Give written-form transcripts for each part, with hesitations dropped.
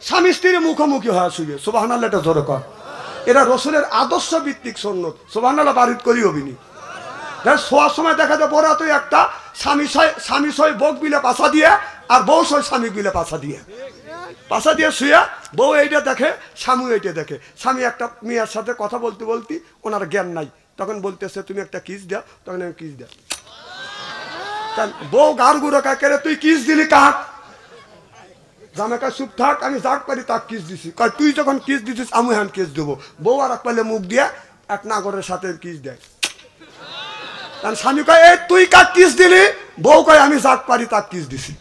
স্বামী স্ত্রীর মুখোমুখি হওয়া শুয়ে সুবহানাল্লাহ, এটা জোরে কর। এরা রসুলের আদর্শ ভিত্তিক সুন্নত সুবহানাল্লাহ, বাড়ির করি হবিনি। শোয়ার সময় দেখা যায় বরাতে একটা স্বামী সই বউ বিলে পাশা দিয়ে আর বউ সই স্বামী বিলে পাশা দিয়ে শুয়ে বউ এইটা দেখে, স্বামী এইটা দেখে। স্বামী একটা মেয়ের সাথে কথা বলতে বলতে ওনার জ্ঞান নাই, তখন বলতেছে তুমি একটা কিস দাও, তখন আমি কিস দাও। বউ গার গুঁড়ো কাকে, তুই কিস দিলি কাক? জামাকা চুপ থাক, আমি যাক পারি তাক কিস দিছি। কয় তুই যখন কিস দিছিস আমি হ্যান কিস দেবো। বউ আর এক পালে মুখ দিয়ে এক নাগরের সাথে কিস দেয়। স্বামী কয় এই তুই কাক কিস দিলি? বউ কয় আমি যাক পারি তাক কিস দিছি।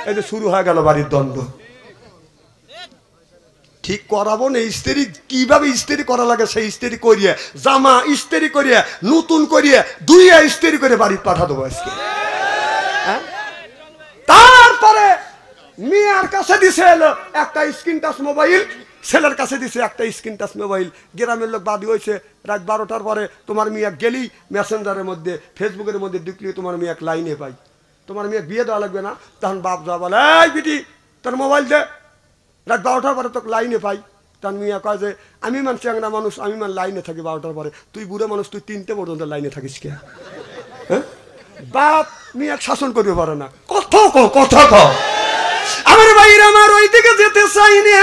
এই যে শুরু হয়ে গেল বাড়ির দ্বন্দ্ব। ঠিক করাবো না স্ত্রী, কিভাবে স্ত্রী করা লাগে সেই স্ত্রী করিয়ে, জামা স্ত্রী করিয়ে, নতুন করিয়ে দুইয়া স্ত্রী করে বাড়ি পাঠা দেবো আজকে। তারপরে মেয়ের কাছে দিছে এলো একটা স্ক্রিন টাচ মোবাইল, ছেলের কাছে দিছে একটা স্ক্রিন টাচ মোবাইল। গ্রামের লোক বাদী হয়েছে, রাত 12টার পরে তোমার মেয়ে গেলেই মেসেঞ্জারের মধ্যে ফেসবুকের মধ্যে ঢুকলে তোমার মেয়ে এক লাইনে পাই, তোমার মেয়ে বিয়ে দেওয়া লাগবে না। তখন বাপ যা বলে এই বিটি তোর মোবাইল দে, রাত 12টার পরে তোকে লাইনে পাই। তখন মেয়ে কয় যে আমি মান চ্যাংরা মানুষ, আমি মান লাইনে থাকি 12টার পরে, তুই বুড়ো মানুষ, তুই 3টে পর্যন্ত লাইনে থাকিস কে? হ্যাঁ, বাপ মেয়ে শাসন করতে পারে না। কথা কও আমার ভাইরা, আমার ওই দিকে যেতে চাই না।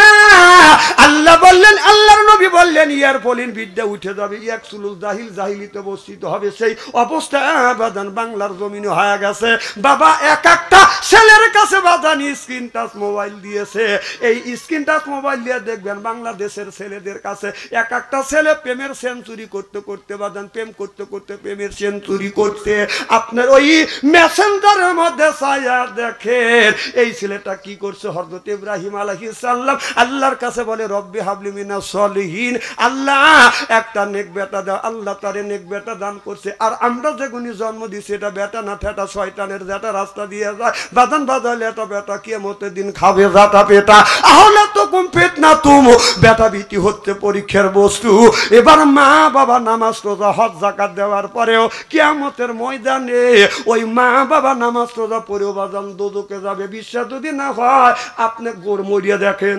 আল্লাহ বললেন, আল্লাহর নবী বললেন ইয়ার ফলিন বিদ্যা উঠে যাবে, এক সুলুল জাহিল জাহিলিতে বসিত হবে। সেই অবস্থা বাদান বাংলার জমিনে হয়ে গেছে। বাবা এক একটা ছেলের কাছে বাদান স্ক্রিন টাচ মোবাইল দিয়েছে। এই স্ক্রিন টাচ মোবাইল দিয়ে দেখবেন বাংলাদেশের ছেলেদের কাছে এক একটা ছেলে প্রেমের সেঞ্চুরি করতে করতে বাদান প্রেম করতে করতে প্রেমের সেঞ্চুরি করতে আপনার ওই মেসেঞ্জারের মধ্যে ছায়া দেখেন। এই ছেলেটা কি করছে? হযরত ইব্রাহিম আলাইহিস সালাম আল্লাহর কাছে বলে রব্বি হাবলি মিনাস সলিহিন, আল্লাহ একটা নেক বেটা দাও। আল্লাহ তারে নেক বেটা দান করছে। আর আমরা যেগুনি জন্ম দিছি এটা বেটা না ঠেটা শয়তানের যেটা রাস্তা দিয়ে যায় বাদান বাজালে এটা বেটা কিয়ামতের দিন খাবে যাটা পেটা। আহলে তো কুম ফিতনা তুম, বেটা বিটি হচ্ছে পরীক্ষার বস্তু। এবার মা বাবা নামাজ রোজা হজ যাকাত দেওয়ার পরেও কিয়ামতের ময়দানে ওই মা বাবা নামাজ রোজা পড়েও বাজান দোজখে যাবে। বিশ্বাস যদি না হয় আপনি গোর মরিয়া দেখেন,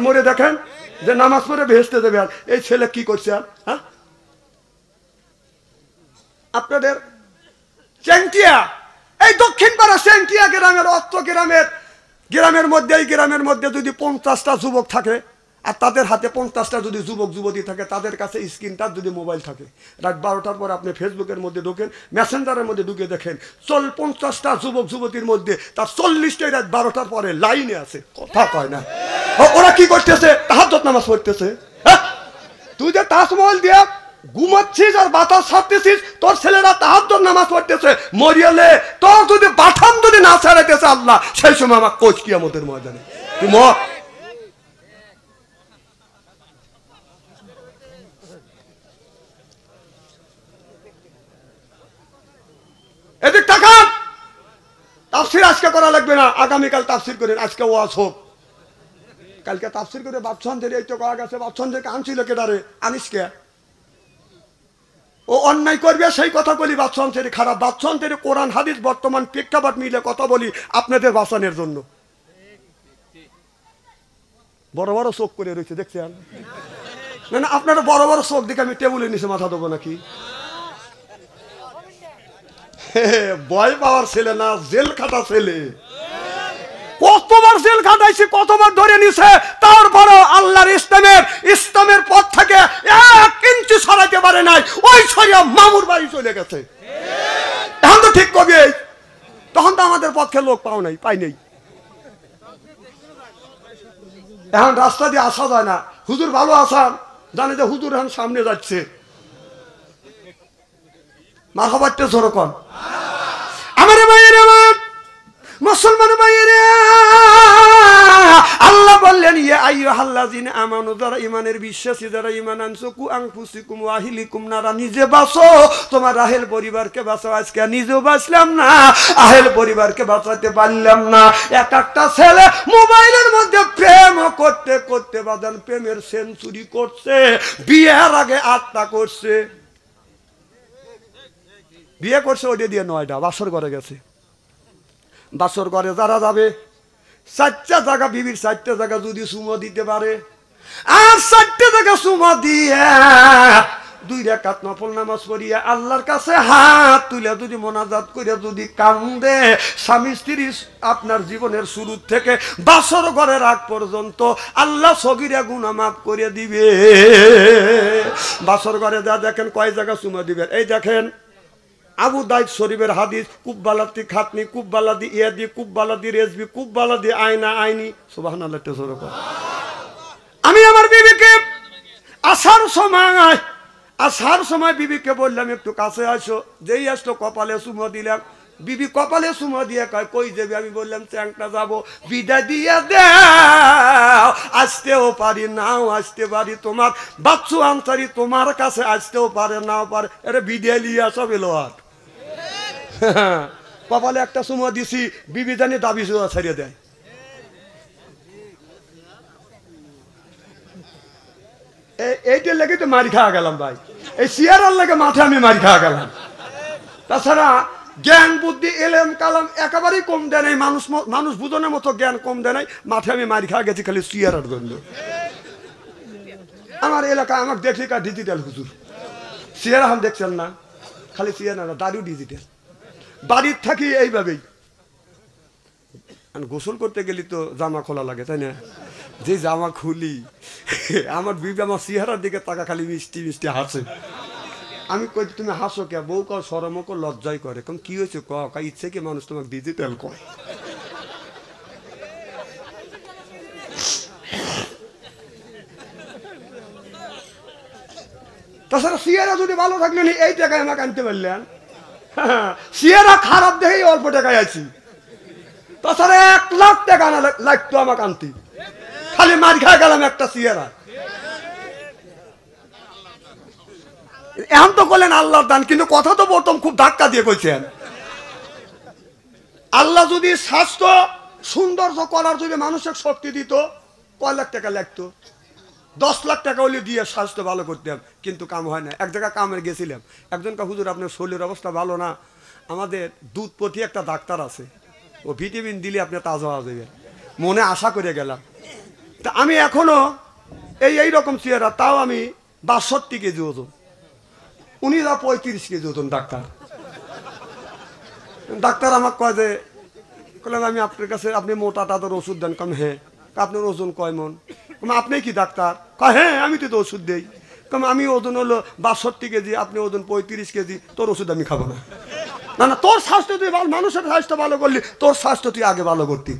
মরে দেখেন যে নামাজ পড়ে ভেস্তে দেবে। আর এই ছেলে কি করছে? হ্যাঁ, আপনাদের চেংটিয়া, এই দক্ষিণ পাড়া চেংটিয়া গ্রামের অস্ত্র গ্রামের মধ্যে, এই গ্রামের মধ্যে যদি 50টা যুবক থাকে আর তাদের হাতে 50টা যদি যুবক যুবতী থাকে, তাদের কাছে স্ক্রিন টাচ যদি মোবাইল থাকে, রাত 12টার পর আপনি ফেসবুকের মধ্যে ঢোকেন, মেসেঞ্জারের মধ্যে ঢুকে দেখেন 50টা যুবক যুবতীর মধ্যে তার 40টাই রাত 12টার পরে লাইনে আছে। কথা কয় না, ওরা কি করতেছে? তাহাজ্জুদ নামাজ পড়তেছে। তুই যে তাজমহল দিয়ে ঘুমাচ্ছিস আর বাতাস ছাড়তেছিস, তোর ছেলেরা তাহাজ্জুদ নামাজ পড়তেছে। মরিয়ালে তোর যদি বাথাম যদি না ছাড়াইতেছে আল্লাহ, সেই সময় আমার কোচ কিয়ামতের ময়দানে তুই মর। এদিক তাকান, তাফসীর আজকে করা লাগবে না, আগামীকাল তাফসীর করেন। আজকে ওয়াজ হোক, কালকে তাফসীর করে বাপসন্দের এই তো করা গেছে। বাপসন্দেরকে আনছিল কেটারে? আনিসকে। ও অন্যায় করবে সেই কথা বলি, বাপসন্দের খারাপ। বাপসন্দের কোরআন হাদিস বর্তমান প্রেক্ষাপট মিলে কথা বলি আপনাদের বাঁচানোর জন্য। বড় বড় চোখ করে রয়েছে দেখছেন না? আপনারা বড় বড় চোখ দেখে আমি টেবিলের নিচে মাথা দেবো নাকি? ভয় পাওয়ার ছেলে না, জেল খাটা ছেলে। কতবার জেল খাটাইছে, কতবার ধরে নিছে, তারপরে আল্লাহর ইসলামের পথ থেকে 1 ইঞ্চি সরাইতে পারে নাই। ওই সরিয়া মামুর বাড়ি চলে গেছে। এখন তো ঠিক কবে, তখন তো আমাদের পক্ষে লোক পাই নাই। এখন রাস্তা দিয়ে আসা যায় না। হুজুর ভালো আসান, জানে যে হুজুর এখন সামনে যাচ্ছে। মারহাবাতে জোরে কোন আমার ভাইয়েরা, মুসলমান ভাইয়েরা, আল্লাহ বললেন ইয়া আইয়ুহাল্লাযিনা আমানু, যারা ঈমানের বিশ্বাসী, যারা ঈমান আনছো, কু আনফুসিকুম ওয়া আহলিকুম নারা, নিজে বাঁচো, তোমার আহেল পরিবারকে বাঁচাও। আজকে নিজেও বাঁচলাম না, আহেল পরিবারকে বাঁচাতে পারলাম না। এক একটা ছেলে মোবাইলের মধ্যে প্রেম করতে করতে বাদান প্রেমের সেঞ্চুরি করছে। বিয়ের আগে 8টা করছে, বিয়ে করছে ওইটা দিয়ে 9টা। বাসর ঘরে গেছে। বাসর ঘরে যারা যাবে চারটা জায়গা বিবির চারটা জায়গা যদি চুমো দিতে পারে আর চারটা জায়গা চুমো দিয়ে 2 রাকাত নফল নামাজ পড়িয়া আল্লাহর কাছে হাত তুলে যদি মোনাজাত করে যদি কান্দে স্বামী স্ত্রী আপনার জীবনের শুরু থেকে বাসর ঘরের আগ পর্যন্ত আল্লাহ সগীরা গুনাহ মাফ করে দিবে। বাসর ঘরে যা দেখেন কয় জায়গা চুমো দিবেন, এই দেখেন আবু দাউদ শরীফের হাদিস, কুব্বালাতি খাতনি, কুব্বালাদি ইয়াদি, কুব্বালাদি রেজবি, কুব্বালাদি আয়না আইনি। সুবহানাল্লাহ। আমি আমার বিবিকে আসার সময় বিবিকে বললাম একটু কাছে আসো, যেই আসলো কপালে চুমো দিলাম। বিবি কপালে চুমো দিয়ে কয় কই যাবি? আমি বললাম চ্যাংটা যাবো, বিদায় দিয়ে দাও। আসতেও পারি নাও আসতে পারি, তোমার বাচ্চু আনসারি তোমার কাছে আসতেও পারে নাও পারে, এটা বিদায় নিয়ে আসা বেলো। আর কপালে একটা চুমো দিছি, বিবি জানি দাবি ছাড়িয়ে দেয়। এইটার লেগে তো মারি খাওয়া গেলাম ভাই, এই চেয়ারের লেগে মাঠে আমি মারি খাওয়া গেলাম। তাছাড়া জ্ঞান বুদ্ধি এলেম কালাম একেবারেই কম দেয় নাই, মানুষ বুঝনের মতো জ্ঞান কম দেয় নাই, মাঠে আমি মারি খাওয়া গেছি খালি চেয়ারের জন্য। আমার এলাকায় আমাকে দেখলি কা ডিজিটাল হুজুর, চেয়ার এখন দেখছেন না, খালি চেয়ার না, দাড়িও ডিজিটাল। বাড়ির থাকি এইভাবেই, গোসল করতে গেলি তো জামা খোলা লাগে তাই না? যে জামা খুলি আমার বিবি আমার চেহারার দিকে তাকা খালি মিষ্টি মিষ্টি হাসে। আমি কই তুমি হাসো কে? বউ কও শরম কো লজ্জাই করে। কম কি হয়েছে ক? ইচ্ছে কি মানুষ তোমাকে ডিজিটাল কয়। তাছাড়া চেহারা যদি ভালো থাকলে এই টাকায় আমাকে আনতে পারলেন, চেহারা খারাপ দেখেই অল্প টাকায় আছি। তাছাড়া 1 লাখ টাকা না লাগতো আমাকে আনতে, খালি মার খায় গেলাম একটা চেহারা। এখন তো বললেন আল্লাহর দান, কিন্তু কথা তো প্রথম খুব ধাক্কা দিয়ে কইছেন। আল্লাহ যদি স্বাস্থ্য সৌন্দর্য করার যদি মানুষের শক্তি দিত, কয় লাখ টাকা লাগতো? 10 লাখ টাকা হলে দিয়ে স্বাস্থ্য ভালো করতাম, কিন্তু কাম হয় না। এক জায়গায় কামে গেছিলাম, একজনকে হুজুর আপনার শরীরের অবস্থা ভালো না, আমাদের দুধপতি একটা ডাক্তার আছে, ও ভিটামিন দিলে আপনি তাজা হয়ে যাবেন। মনে আশা করে গেলাম। তা আমি এখনো এইরকম চেহারা, তাও আমি 62 কেজি ওজন, উনি যা 35 কেজি ওজন ডাক্তার। ডাক্তার আমাকে কয় যে, বললাম আমি আপনার কাছে, আপনি মোটা তাদের ওষুধ দেন? কম হ্যাঁ। আপনার ওজন কয় মন? আপনি কি ডাক্তার? কয় হ্যাঁ আমি তো ওষুধ দেই। কম আমি ওজন হলো 62 কেজি, আপনি ওজন 35 কেজি, তোর ওষুধ আমি খাবো না। না না, তোর স্বাস্থ্য তুই ভালো, মানুষের স্বাস্থ্য ভালো করলি, তোর স্বাস্থ্য তুই আগে ভালো করতি।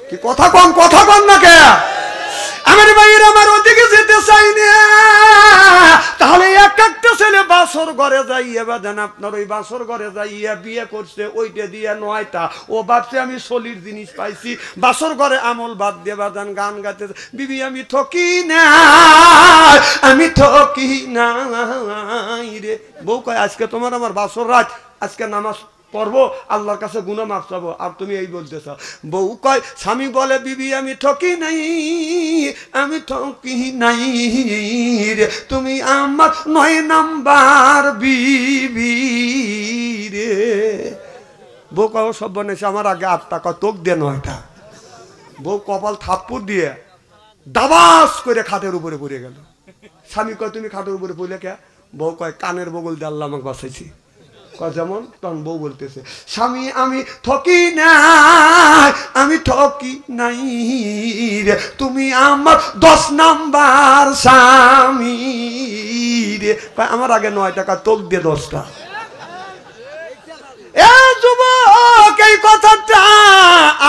কি কথা কম না কে? আমার ভাইয়ের আমার ওদিকে যেতে চাই না। তাহলে একটা ছেলে বাসর ঘরে যাইয়া বাজান, আপনার ওই বাসর ঘরে যাইয়া বিয়ে করছে, ওইটা দিয়ে 9টা, ও ভাবছে আমি সলির জিনিস পাইছি। বাসর ঘরে আমল বাদ দিয়ে বাজান গান গাইতে, বিবি আমি ঠকি না, আমি ঠকি নাই রে। বউ কয় আজকে তোমার আমার বাসর রাত, আজকে নামাজ পড়বো, আল্লাহর কাছে গুনাহ মাফ চাবো, আর তুমি এই বলতেছ। বউ কয়, স্বামী বলে বিবি আমি ঠকি নাই, আমি ঠকি নাই রে, তুমি আমার 9 নাম্বার বিবি রে। বউ কয় সব বানাইছে আমার আগে 8টা, কয় তোক দিয়ে 9টা। বউ কপাল থাপ্পড় দিয়ে দাবাস করে খাটের উপরে পড়ে গেল। স্বামী কয় তুমি খাটের উপরে পড়লে কে? বউ কয় কানের বগল দিয়ে আল্লাহ আমাকে বাঁচাইছি। যেমন তখন বউ বলতেছে, স্বামী আমি ঠকি নাই, আমি ঠকি নাই রে, তুমি আমার 10 নাম্বার স্বামী রে। আমার আগে 9 টাকা, তোক দিয়ে 10টা। যুবক এই কথাটা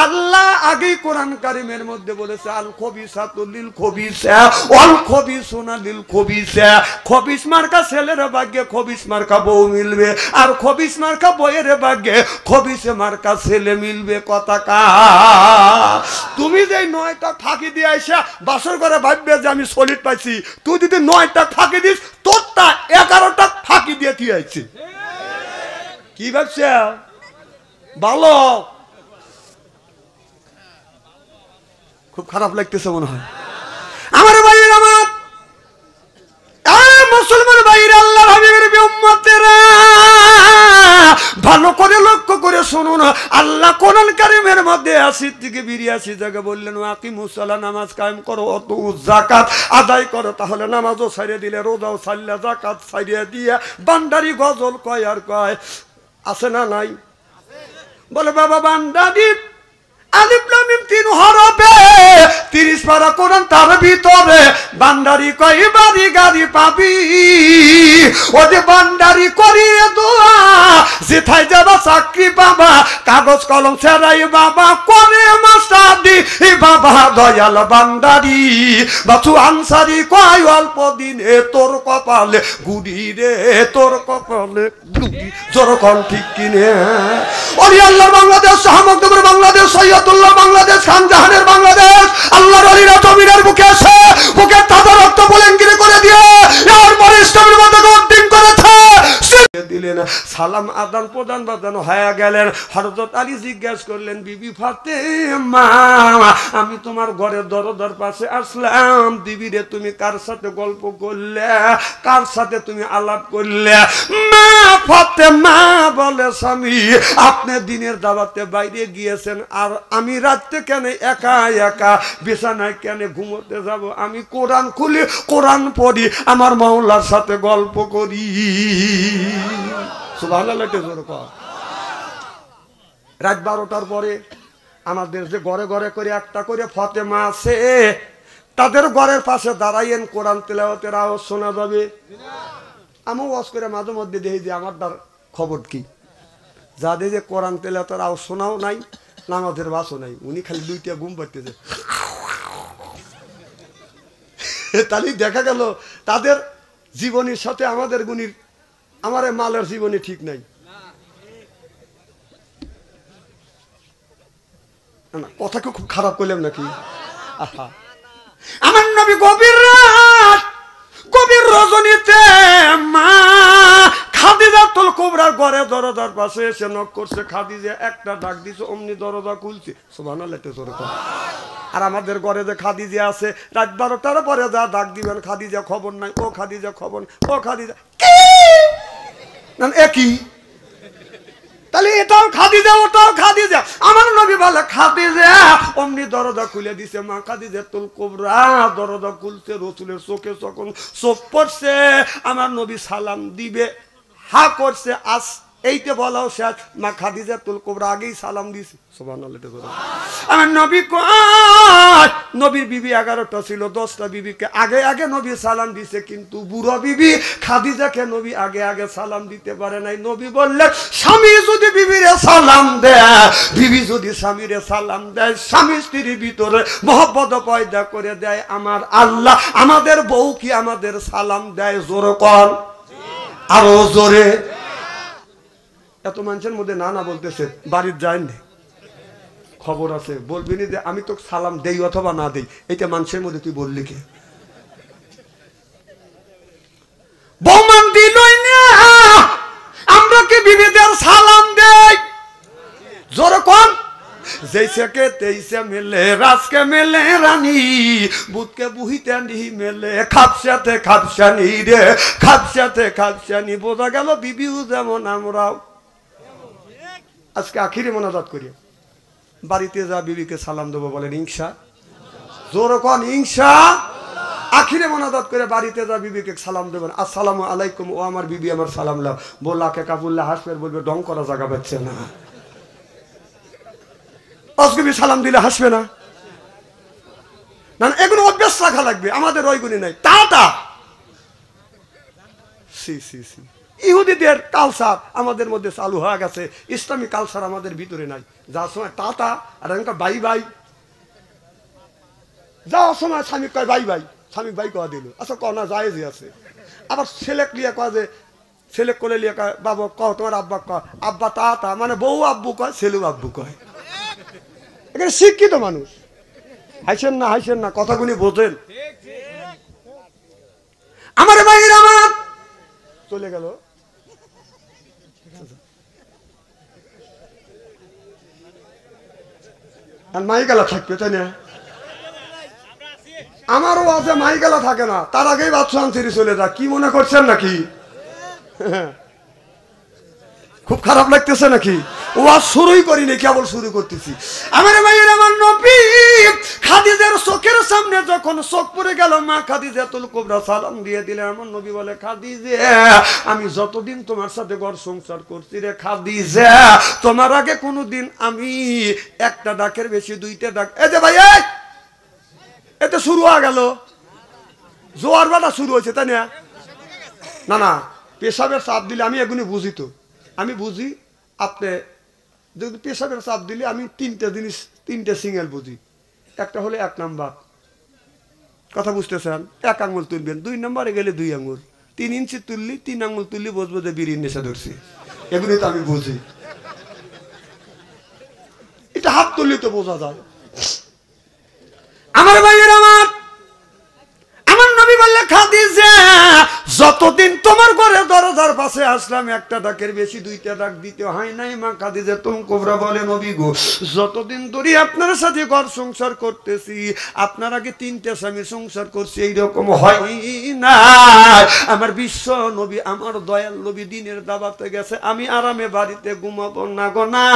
আল্লাহ আগেই কোরআন কারিমের মধ্যে বলেছে, আল খবিসাতু লিল খবিসা ওয়াল খবিসুনা লিল খবিসা। খবিস মার্কা ছেলের ভাগ্যে খবিস মার্কা বউ মিলবে, আর খবিস মার্কা বউয়ের ভাগ্যে খবিস মার্কা ছেলে মিলবে। কথা কা তুমি যে 9টা ফাঁকি দিয়ে আইসা বাসর করে ভাববে যে আমি সলিড পাইছি, তুই যদি 9টা ফাঁকি দিস, তোরটা 11টা ফাঁকি দিয়ে তুই আইছি। কি ভাবছ? ভালো, খুব খারাপ লাগতেছে মনে হয়। আমার ভাইয়ের, আমার মুসলমান ভাইয়ের, আল্লাহ হাবিবের উম্মতেরা ভালো করে লক্ষ্য করে শুনুন। আল্লাহ কোরআন কোরআন কারীমের মধ্যে 80 থেকে 82 জায়গা বললেন আকিমুস সালাত, নামাজ কায়েম করো, অত যাকাত আদায় করো। তাহলে নামাজও ছাড়িয়ে দিলে, রোজাও ছাড়লে, যাকাত ছাড়িয়ে দিয়ে বান্দারি গজল কয় আর কয়, আছে না নাই? বলে বাবা বান্দারি আলিফ লাম মিম 3 হরফে 30 পারা কোরআন, তার ভিতরে বান্দারি কয় বাড়ি গাড়ি পাবি। ও যে বান্দারি করিয়ে দোয়া, যেথায় যাবা চাকরি পাবা, কাগজ কলম ছেড়াই বাবা করে মাস্টারি বাবা। দয়াল বান্দারি বাছু আনসারি কয় অল্প দিনে তোর কপালে গুড়ি রে, তোর কপালে গুড়ি। জোরকন ঠিক কিনে ওরে আল্লাহ বাংলাদেশ, শাহমুকদমের বাংলাদেশ, সৈয়দুল্লাহ বাংলাদেশ, খানজাহানের বাংলাদেশ। আল্লাহর ওলিরা জমিনের বুকে আসে, বুকে তাজা রক্ত বুলেঙ্গিরি করে দিয়ে এরপর ইসলামের মধ্যে গন্ডিং করেছে দিলেন। সালাম আদান প্রদান বাদানো হয়ে গেলেন। হযরত আলী জিজ্ঞাসা করলেন, বিবি ফাতেমা আমি তোমার ঘরের দরজার পাশে আসলাম, বিবি রে তুমি কার সাথে গল্প করলে, কার সাথে তুমি আলাপ করলে? মা ফাতেমা বলে, স্বামী আপনি দিনের দাওয়াতে বাইরে গিয়েছেন, আর আমি রাতে কেন একা একা বিছানায় কেন ঘুমোতে যাব? আমি কোরআন খুলি, কোরআন পড়ি, আমার মাওলার সাথে গল্প করি। সুবহানাল্লাহ। রাত 12টার পরে আমাদের যে ঘরে ঘরে করে একটা করে ফাতেমা আছে, তাদের ঘরের পাশে দাঁড়াইয়েন, কোরআন তেলাওয়াতের আওয়াজ শোনা যাবে। আমি ওয়াজ করে মাঝে মধ্যে দেখি যে আমার তার খবর কি, যাদের যে কোরআন তেলাওয়াতের আওয়াজ শোনাও নাই, নামাজের বাসও নাই, উনি খালি 2টা ঘুম পাড়তেছে। তাহলে দেখা গেল তাদের জীবনের সাথে আমাদের গুণীর, আমার মালের জীবনে ঠিক নাই। কথা কি খুব খারাপ করলাম নাকি? আমার নবী গভীর রাত, গভীর রজনীতে মা খাদিজাতুল কুবরার ঘরে দরজার পাশে এসে নক করছে। খাদিজা একটা ডাক দিছে, অমনি দরজা খুলছে। সুবহানাল্লাহ। আর আমাদের ঘরে যে খাদিজা আছে, রাত 12টার পরে যা ডাক দিবেন, খাদিজা খবর নাই, ও খাদিজা খবর, ও খাদিজা একই। তাহলে এটাও খাদিজা, ওটাও খাদিজা। আমার নবী বলে খাদিজা, অমনি দরজা খুলে দিছে মা খাদিজাতুল কুবরা। দরজা খুলছে, রসুলের চোখে যখন চোখ পড়ছে, আমার নবী সালাম দিবে, হা করছে, আস এইতে বলাও শেষ, মা খাদিজাতুল কুবরা আগেই সালাম দিছে। সুবহানাল্লাহ। আমার নবী কয়, নবীর বিবি 11টা ছিল, 10টা বিবিকে আগে আগে নবী সালাম দিছে, কিন্তু বুড়ো বিবি খাদিজাকে নবী আগে আগে সালাম দিতে পারে নাই। নবী বললেন, স্বামী যদি বিবিরে সালাম দেয়, বিবি যদি স্বামীরে সালাম দেয়, স্বামী স্ত্রীর ভিতরে মহব্বত পয়দা করে দেয় আমার আল্লাহ। আমাদের বউ কি আমাদের সালাম দেয়? জোরে কর, আরো জোরে। এত মানুষের মধ্যে না না বলতেছে, বাড়ির যায়নি, খবর আছে, বলবি না যে আমি তো সালাম দেই অথবা না দেই। এটা মানুষের মধ্যে তুই বললি কে? বৌমান দিলই না, আমরা কি বিবিদের সালাম দেই? জোরে কোন? जैसे के तैसे मिले रास के मिले रानी बुध के बुहिते नहीं मिले खापसाते खापसानी रे खापसाते खापसानी बोझा गेल बिबिও যেমন আমরাও আজকে আখিরে মোনাজাত করি বাড়িতে যা বিবিকে সালাম দেব বলেন ইনশা জোরে কোন ইনশা আখিরে মোনাজাত করে বাড়িতে যা বিবিকে সালাম দেবেন আসসালামু আলাইকুম ও আমার বিবি আমার সালাম লাও বলাকে কাবুল্লাহ হাসবে বলবে ঢং করা জায়গা পাচ্ছে না আজকে বি সালাম দিলে হাসবে না না এগুলো অভ্যাস রাখা লাগবে আমাদের ওইগুলি নাই টাটা সি সি সি ইহুদিদের কালচার আমাদের মধ্যে চালু হয়ে গেছে ইসলামিক কালচার আমাদের ভিতরে নাই যার সময় টাটা আর এনকা বাই বাই যাওয়ার সময় স্বামী কয় বাই বাই স্বামী বাই কয়া দিল আচ্ছা ক না জায়েজই আছে আবার ছেলেক লিয়া কয় যে ছেলে কোলে লিয়া কয় বাবা কহ তোমার আব্বা কয় আব্বা টাটা মানে বউ আব্বু কয় ছেলেও আব্বু কয় এখানে শিক্ষিত মানুষ হাসেন না কথাগুলি বোঝেন আমার ভাইয়ের আমার চলে গেল আর মাইকালা থাকবে তাই না আমারও আছে মাইকালা থাকে না তার আগেই বাচ্চা আনছিরি চলে যা কি মনে করছেন নাকি খুব খারাপ লাগতেছে নাকি ওয়াজ শুরুই করিনি, কেবল শুরু করতেছি। আমার ভাইয়ের, আমার নবী খাদিজার চোখের সামনে যখন চোখ পড়ে গেল, মা খাদিজাতুল কুবরা সালাম দিয়ে দিলেন। আমার নবী বলে, খাদিজা, আমি যতদিন তোমার সাথে ঘর সংসার করছি রে খাদিজা, তোমার আগে কোনোদিন আমি একটা ডাকের বেশি দুইটা ডাক। এই যে ভাই, এতে শুরু হয়ে গেল, জোয়ার বাটা শুরু হয়েছে, তাই না? না না, পেশাবের চাপ দিলে আমি এগুলি বুঝি, তো আমি বুঝি। আপনি যদি পেশাবের চাপ দিলে আমি তিনটে জিনিস, তিনটে সিঙ্গেল বুঝি। একটা হলে 1 নাম্বার, কথা বুঝতেছেন, 1 আঙুল তুলবেন, 2 নম্বরে গেলে 2 আঙুল, 3 ইঞ্চি তুললি 3 আঙুল তুললি বুঝবো যে বিড়ির নেশা ধরছি। এগুলি তো আমি বুঝি। এটা হাত তুললি তো বোঝা যায়। আমার ভাইয়ের, আমার নবী বললে, খাদিজা, যতদিন তোমার ঘরে দরজার পাশে আসলাম একটা ডাকের বেশি দুইটা ডাক দিতে হয় নাই। মা খাদিজাতুল কুবরা বলে, নবী গো, যতদিন ধরে আপনার সাথে ঘর সংসার করতেছি, আপনার আগে 3টে স্বামী সংসার করছি, এইরকম হয় না। আমার বিশ্ব নবী, আমার দয়াল নবী দিনের দাওয়াতে গেছে, আমি আরামে বাড়িতে ঘুমাবো না গো না।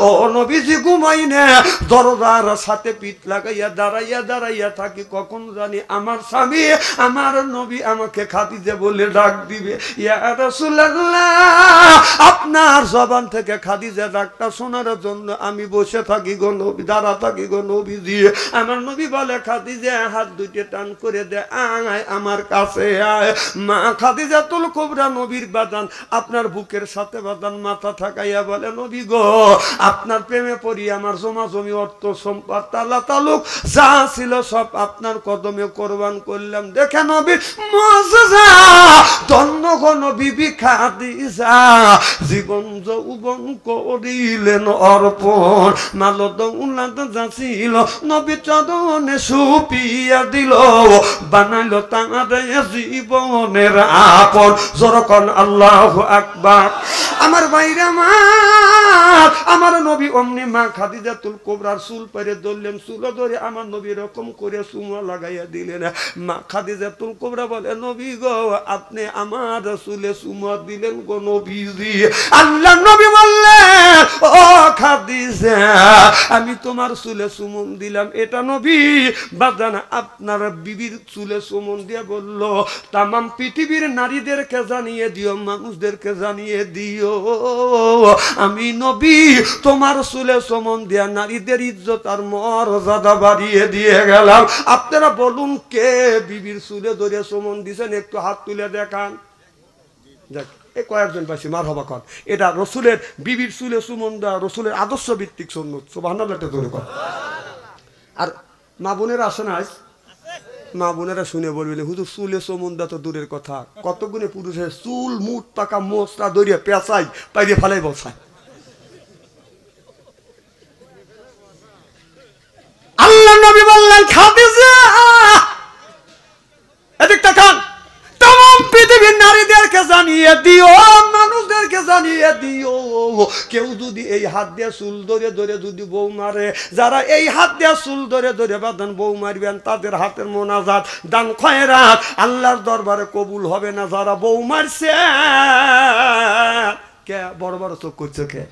ও নবীজি ঘুমাই না, দরজার সাথে পিঠ লাগাইয়া দাঁড়াইয়া দাঁড়াইয়া থাকি, কখন জানি আমার স্বামী, আমার নবী আমাকে খাদিজা বলে ডাক দিবে। ইয়া রাসূলুল্লাহ, আপনার জবান থেকে খাদিজা ডাকটা শোনার জন্য আমি বসে থাকি গো নবী, দাঁড়া থাকি গো নবীজি। আমার নবী বলে, খাদিজা, হাত দুইটা টান করে দে, আয় আমার কাছে আয়। মা খাদিজাতুল কুবরা নবীর বাদান আপনার বুকের সাথে বাদান মাথা ঠাকাইয়া বলে, নবী গো, আপনার প্রেমে পড়ি আমার জমা জমি অর্থ সম্পদ তালা তালুক যা ছিল সব আপনার কদমে কোরবান করলাম। দেখে নবী মুজিজা, ধন্য গো নবী খাদিজা, জীবন যৌবন করিলেন অর্পণ, মাল দৌলত যা ছিল নবী চরণে সুপিয়া দিল, বানাইল তাঁরে জীবনের আপন। জোরকন আল্লাহু আকবার। আমার ভাইরা, আমার নবী অমনি মা খাদিজাতুল কুবরার চুল পেরে ধরলেন, চুল ধরে আমার নবী এরকম করে চুমা লাগাইয়া দিলেন। মা খাদিজাতুল কুবরা বলে, নবী গো, আপনি আমার চুলে চুমা দিলেন গো নবীজি। আল্লাহ নবী বললেন, ও খাদিজা, আমি তোমার চুলে চুমন দিলাম, এটা নবী বাজান আপনার বিবির চুলে চুমন দিয়ে বলল, তামাম পৃথিবীর নারীদেরকে জানিয়ে দিও, মানুষদেরকে জানিয়ে দিও, আমি নবী তোমার চুলে চুমন দিয়া নারীদের ইজ্জত আর মর্যাদা বাড়িয়ে দিয়ে গেলাম। আপনারা বলুন, কে বিবির চুলে ধরে চুমন দিছেন? একটু হাত তুলে দেখান। দেখ, এই কয়েকজন পাইছি, মারহাবা কর। এটা রসুলের বিবির চুলে চুমন দেওয়া রসুলের আদর্শ ভিত্তিক সুন্নাত। সুবহানাল্লাহ ধরে কর। আর মা বোনেরা আসে না, মা বোনেরা শুনে বলবেন, হুজুর চুলে চুমন দেওয়া তো দূরের কথা, কতগুণে পুরুষের চুল মুঠ পাকা মোচটা ধরিয়া পেঁচাই পাইরে ফালাই বসায়। আল্লাহ নবী বললেন, খাদিজা, এদিক তাকান, तमाम পৃথিবীর নারীদেরকে জানিয়ে দিও, মানুষদেরকে জানিয়ে দিও, কেউ যদি এই হাত দিয়ে চুল ধরে ধরে যদি বউ মারে, যারা এই হাত দিয়ে চুল ধরে ধরে বাঁধন বউ মারবেন, তাদের হাতের মোনাজাত দান খয়রাত আল্লাহর দরবারে কবুল হবে না। যারা বউ মারছে, কে বড় বড় চোখ করছে কে?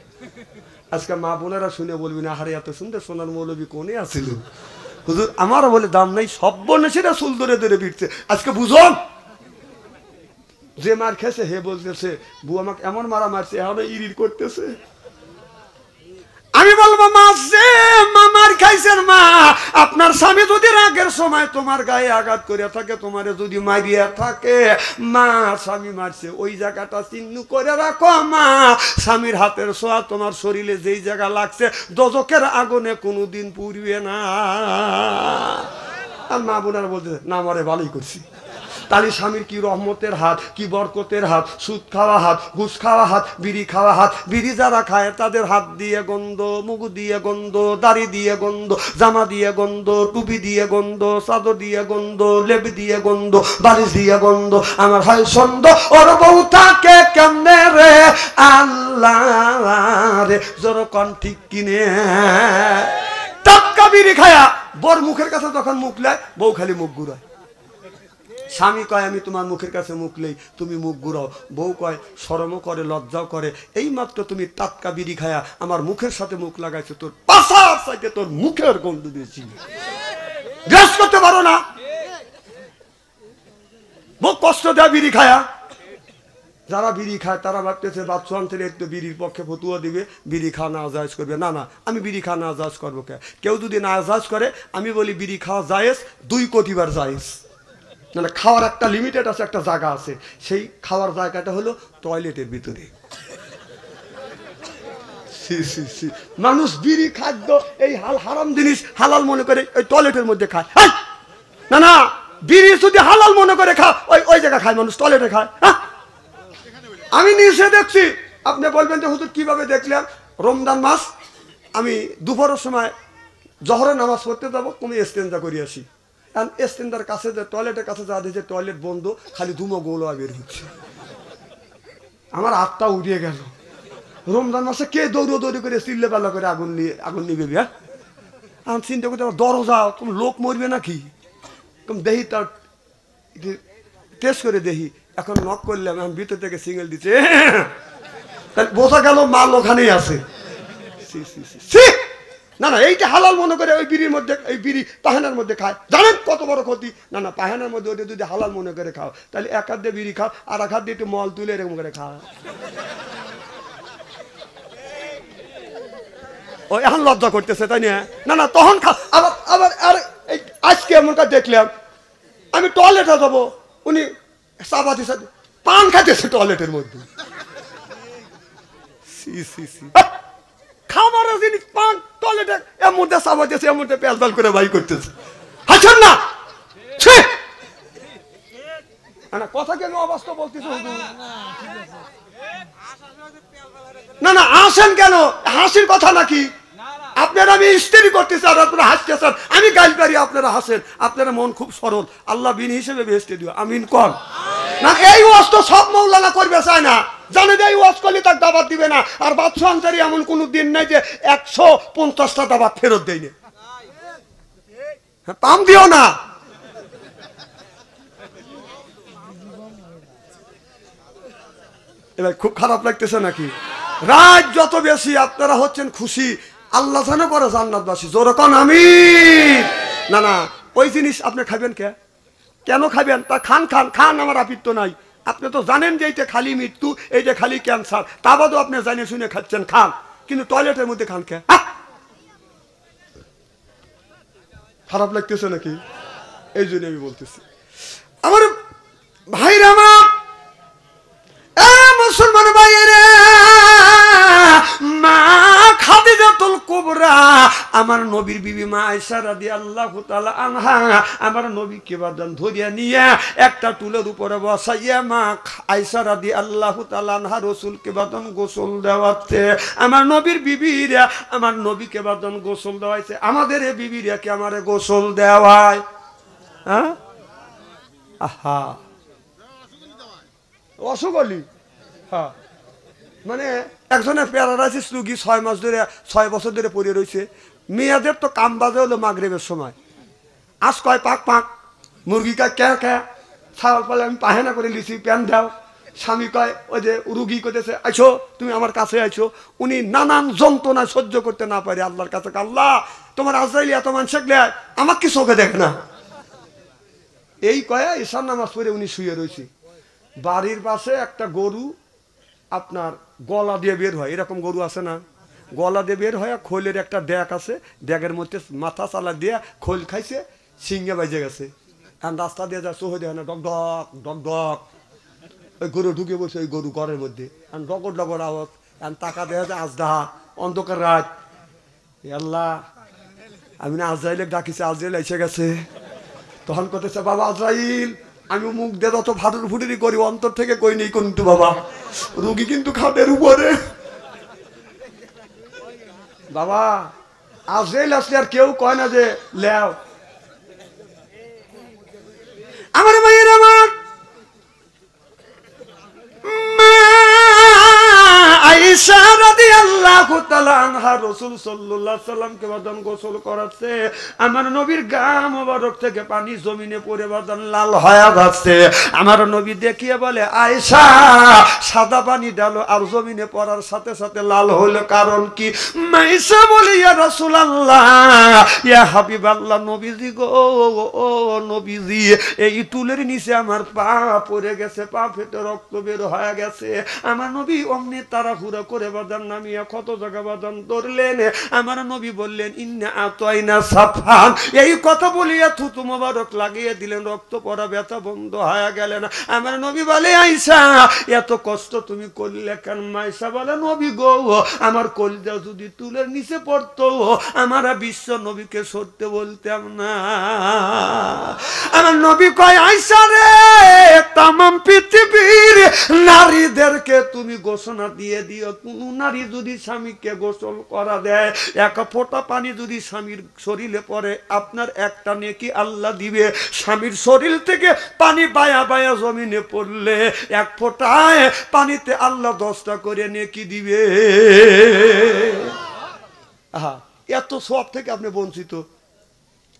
আজকে মা বোনেরা শুনে বলবি না, হারে এত সুন্দর সোনার মৌলবী কোনে আছিল হুজুর, আমারও বলে দাম নাই, সব বনেছেরা চুল ধরে ধরে বিটছে। আজকে বুঝুন, যে মার খেয়েছে হে বলতেছে, বউ আমাকে এমন মারা মারছে, এখন ইরির করতেছে। আমি বলবো, মা যে মামার খাইছেন, মা আপনার স্বামী যদি রাগের সময় তোমার গায়ে আঘাত করে থাকে, তোমারে যদি মারিয়া থাকে, মা স্বামী মারছে ওই জায়গাটা চিহ্ন করে রাখো। মা স্বামীর হাতের ছোঁয়া তোমার শরীরে যেই জায়গা লাগছে, দোজখের আগুনে কোনোদিন পুড়বে না। আর মা বোনারা বলতে, না আমারে ভালোই করছি। তাহলে স্বামীর কি রহমতের হাত, কি বরকতের হাত, সুদ খাওয়া হাত, ঘুষ খাওয়া হাত, বিড়ি খাওয়া হাত। বিড়ি যারা খায় তাদের হাত দিয়ে গন্ধ, মুখ দিয়ে গন্ধ, দাড়ি দিয়ে গন্ধ, জামা দিয়ে গন্ধ, টুপি দিয়ে গন্ধ, চাদর দিয়ে গন্ধ, লেপ দিয়ে গন্ধ, বালিশ দিয়ে গন্ধ। আমার হয় সন্দ, ওর বউ থাকে কেমনে রে আল্লাহ রে, জোরকন ঠিক কিনে টাটকা বিড়ি খায়া বর মুখের কাছে যখন মুখ লায়, বউ খালি মুখ ঘুরায়। স্বামী কয় আমি তোমার মুখের কাছে মুখ লই, তুমি মুখ ঘুরাও। বউ কয় শরমও করে লজ্জাও করে, এই মাত্র তুমি টাটকা বিড়ি খায়া আমার মুখের সাথে মুখ লাগাইছো, তোর পাশার সাইতে তোর মুখের গন্ধ দিয়েছি, গ্যাস করতে পারো না? বহু কষ্ট দেয় বিড়ি খায়া। যারা বিড়ি খায় তারা ভাবতেছে বাচ্চা আনতে একটু বিড়ির পক্ষে ফতুয়া দিবে, বিড়ি খাওয়া না জায়েজ করবে। না না, আমি বিড়ি খাওয়া না জায়েজ করবো কে? কেউ যদি না জায়েজ করে, আমি বলি বিড়ি খাওয়া জায়েজ 2 কোটি বার জায়েজ। মানে খাওয়ার একটা লিমিটেড আছে, একটা জায়গা আছে, সেই খাওয়ার জায়গাটা হলো টয়লেটের ভিতরে। মানুষ বিড়ি খাদ্য এই হারাম জিনিস হালাল মনে করে ওই টয়লেটের মধ্যে খায়। না না, বিড়ি যদি হালাল মনে করে খায় ওই জায়গা খায় মানুষ, টয়লেটে খায়। আমি নিজে দেখছি। আপনি বলবেন যে হুজুর কিভাবে দেখলেন? রমজান মাস আমি দুপুরের সময় জহরের নামাজ পড়তে যাবো, তুমি ইস্তেঞ্জা করে আসি। কারণ ইস্তেঞ্জার কাছে যে টয়লেটের কাছে যা দিয়েছে, টয়লেট বন্ধ, খালি ধুমো গোলা বের হচ্ছে। আমার হাতটা উড়িয়ে গেল। রমজান মাসে কে দৌড়ি করে চিল্লে পাল্লা করে আগুন নিবে? হ্যাঁ, আমি চিন্তা করতে দরজা, তুমি লোক মরবে নাকি? তুমি দেখি তার টেস্ট করে দেখি। এখন নক করলাম, এখন ভিতর থেকে সিঙ্গেল দিচ্ছে, তাহলে বোঝা গেল মাল ওখানেই আছে। না না, এইটা হালাল মনে করে ওই বিড়ির মধ্যে, এই বিড়ি পাহানার মধ্যে খায়। জানেন কত বড় ক্ষতি? না না, পাহানার মধ্যে ওটা যদি হালাল মনে করে খাও, তাহলে এক হাত দিয়ে বিড়ি খাও, আর এক হাত দিয়ে একটু মল তুলে এরকম করে খাও। ও এখন লজ্জা করতেছে, তাই না? না না, তখন খা। আবার আবার আর আজকে এমনটা দেখলাম, আমি টয়লেটে যাবো, উনি চাপাতি সাথে পান খাইতেছে টয়লেটের মধ্যে। খাবারের জিনিস পান টয়লেটে, এর মধ্যে চাপাতিছে, এর মধ্যে পেলপাল করে বাই করতেছে। হাসেন না, কথা কেন অবাস্তব বলতেছে? না না, আসেন কেন? হাসির কথা নাকি? আপনারা আমি স্ত্রী করতেছি আর আপনারা হাসতেছেন, আমি গাইল পারি, আপনারা হাসেন। আপনারা মন খুব সরল, আল্লাহ বিন হিসেবে বেহেশতে দিও, আমিন কর না। এই ওয়াজ তো সব মৌলানা করবে চায় না, জানে যে এই ওয়াজ করলে তার দাবাত দিবে না। আর বাদশা আনসারী এমন কোন দিন নাই যে 150টা দাবাত ফেরত দেয়নি। পাম দিও না। এবার খুব খারাপ লাগতেছে নাকি? রাত যত বেশি আপনারা হচ্ছেন খুশি, আল্লাহ জানে করে জান্নাতবাসী, জোরে কোন আমিন। না না, ওই জিনিস আপনি খাবেন কেন খাবেন? তা খান খান খান, আমার আপিত্য নাই। আপনি তো জানেন যে এইটা খালি মৃত্যু, এইটা খালি ক্যান্সার, তা বাদও আপনি জানে শুনে খাচ্ছেন, খান। কিন্তু টয়লেটের মধ্যে খান কে? খারাপ লাগতেছে নাকি? এই জন্য আমি বলতেছি আমার ভাইরা, আমার মুসলমান ভাইয়েরা, মা খাদিজাতুল কুবরা, আমার নবীর বিবি মা আয়েশা রাদিয়াল্লাহু তাআলা আনহা, আমার নবীকে বাদান ধরিয়া নিয়ে একটা টুলের উপরে বসাইয়া মা আয়েশা রাদিয়াল্লাহু তাআলা আনহা রাসূলকে বাদান গোসল দেওয়াতে, আমার নবীর বিবিরা আমার নবীকে বাদান গোসল দেওয়াইছে। আমাদের এই বিবিরা কি আমারে গোসল দেওয়ায়? হ্যাঁ, আহা, অসুগলি। হ্যাঁ, মানে একজনের প্যারালাইসিস রুগী 6 মাস ধরে 6 বছর ধরে পড়ে রয়েছে। মেয়েদের তো কাম বাজে হলো মাগরিবের সময়, আজ কয় পাক পাক, মুরগি কয় ক্যা ক্যা, ছাগল পালে আমি পাহেনা করে লিছি, প্যান দাও। স্বামী কয় ওই যে রুগী করতেছে, আইছো তুমি আমার কাছে আইছো। উনি নানান যন্ত্রণা সহ্য করতে না পারে আল্লাহর কাছে, আল্লাহ তোমার আজরাইল এত মানুষ আমাকে কি চোখে দেখে না? এই কয়ে ঈশার নামাজ পড়ে উনি শুয়ে রয়েছে। বাড়ির পাশে একটা গরু আপনার গলা দিয়ে বের হয়, এরকম গরু আছে না, গলা দিয়ে বের হয়, খোলের একটা ড্যাগ আছে, ড্যাগের মধ্যে মাথা চালা দিয়ে খোল খাইছে, সিংহে বাজে গেছে। আর রাস্তা দিয়ে যা চোখে দেখে না, ডক ডক ডক ডক, ওই গরু ঢুকে বসে ওই গরু ঘরের মধ্যে, আর ডগর ডগর আওয়াজ, আর টাকা দেখা যায় আজদাহা, অন্ধকার রাত। আল্লাহ, আমি না আজরাইলে ডাকিছে, আজরাইল এসে গেছে। তখন করতেছে, বাবা আজরাইল, আমি মুখ দিয়ে যত ফাটুর ফুটুরি করি অন্তর থেকে কই নেই কিন্তু বাবা, রুগী কিন্তু খাটের উপরে। বাবা আজরাইল আসলে আর কেউ কয় না যে লেও। আমার ভাইয়ের, আমার আয়েশা রাদিয়াল্লাহু রাদিয়াল্লাহু তাআলা আনহা রাসূল সাল্লাল্লাহু আলাইহি সাল্লামকে বাদান গোসল করাচ্ছে। আমার নবীর গা মোবারক থেকে পানি জমিনে পড়ে বাদান লাল হয়ে যাচ্ছে। আমার নবী দেখিয়ে বলে, আয়েশা সাদা পানি ডালো আর জমিনে পড়ার সাথে সাথে লাল হলো, কারণ কি? মাইসা বলে, ইয়া রাসূলুল্লাহ, ইয়া হাবিবাল্লাহ, নবীজি গো, ও নবীজি, এই টুলের নিচে আমার পা পড়ে গেছে, পা ফেটে রক্ত বের হয়ে গেছে। আমার নবী অমনি তাড়াহুড়া করে বাদান নামিয়া কত জায়গা বাদান ধরলেন। আমার নবী বললেন, ইন্না আতাইনা সাফান, এই কথা বলিয়া থুতু মোবারক লাগিয়ে দিলেন, রক্ত পড়া ব্যথা বন্ধ হয়ে গেলেন। আমার নবী বলে, আয়েশা এত কষ্ট তুমি করলে কেন? আয়েশা বলে, নবী গো, আমার কলিজা যদি তুলের নিচে পড়তো আমার বিশ্ব নবীকে সরতে বলতাম না। আমার নবী কয়, আয়েশা রে, তামাম পৃথিবীর নারীদেরকে তুমি ঘোষণা দিয়ে দিও, কোন নারী যদি স্বামীকে গোসল করা দেয়, এক ফোঁটা পানি যদি স্বামীর শরীরে পড়ে, আপনার একটা নেকি আল্লাহ দিবে। স্বামীর শরীর থেকে পানি বায়া বায়া জমিনে পড়লে এক ফোঁটায় পানিতে আল্লাহ 10টা করে নেকি দিবে। আহা, এত সব থেকে আপনি বঞ্চিত।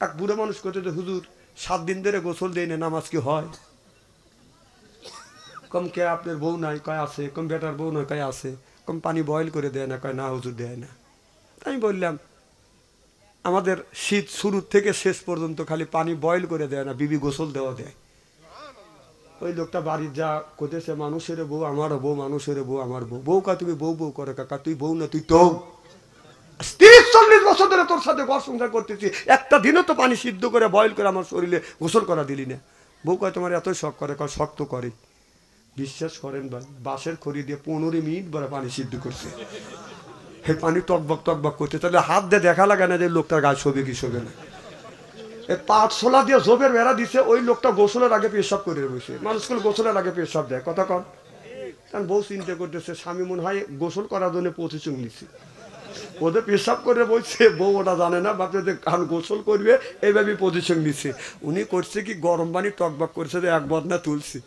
এক বুড়ো মানুষ করতে, হুজুর 7 দিন ধরে গোসল দেয় না, নামাজ কি হয়? কম কে আপনার বউ নাই? কয় আছে। কম বেটার বউ নয়? কয় আছে। কম পানি বয়েল করে দেয় না? কয় না হুজুর দেয় না। আমি বললাম, আমাদের শীত শুরু থেকে শেষ পর্যন্ত খালি পানি বয়েল করে দেয় না, বিবি গোসল দেওয়া দেয়। ওই লোকটা বাড়ির যা কোথাছে, মানুষের বউ, আমারও বউ, মানুষের বউ, আমার বউ। বউ কা তুমি বউ বউ করে, কাকা তুই বউ না, তুই তো 30-40 বছর ধরে তোর সাথে ঘর সংসার করতেছি, একটা দিনও তো পানি সিদ্ধ করে বয়েল করে আমার শরীরে গোসল করা দিলি না। বউ কয়, তোমার এতই শখ করে? কয়, শখ তো করে। বিশ্বাস করেন ভাই, বাঁশের খড়ি দিয়ে 15 মিনিট বড় পানি সিদ্ধ করছে। হে পানি টকবক টকবক করতে, তাহলে হাত দিয়ে দেখা লাগে না যে লোকটার গায়ে শোবে কি শোবে না। পাটশোলা দিয়ে জোবের বেড়া দিছে, ওই লোকটা গোসলের আগে পেশাব করে বসে। মানুষকে গোসলের আগে পেশাব দেয়, কথা কন। কারণ বউ চিন্তা করতেছে, স্বামী মনে হয় গোসল করার জন্য প্রতিচুং নিচ্ছে, ওদের পেশাব করে বলছে। বউ ওটা জানে না, ভাবছে যে কান গোসল করবে, এইভাবে পজিশন নিচ্ছে। উনি করছে কি, গরম পানি টকবক করছে, যে এক বদনা তুলছে,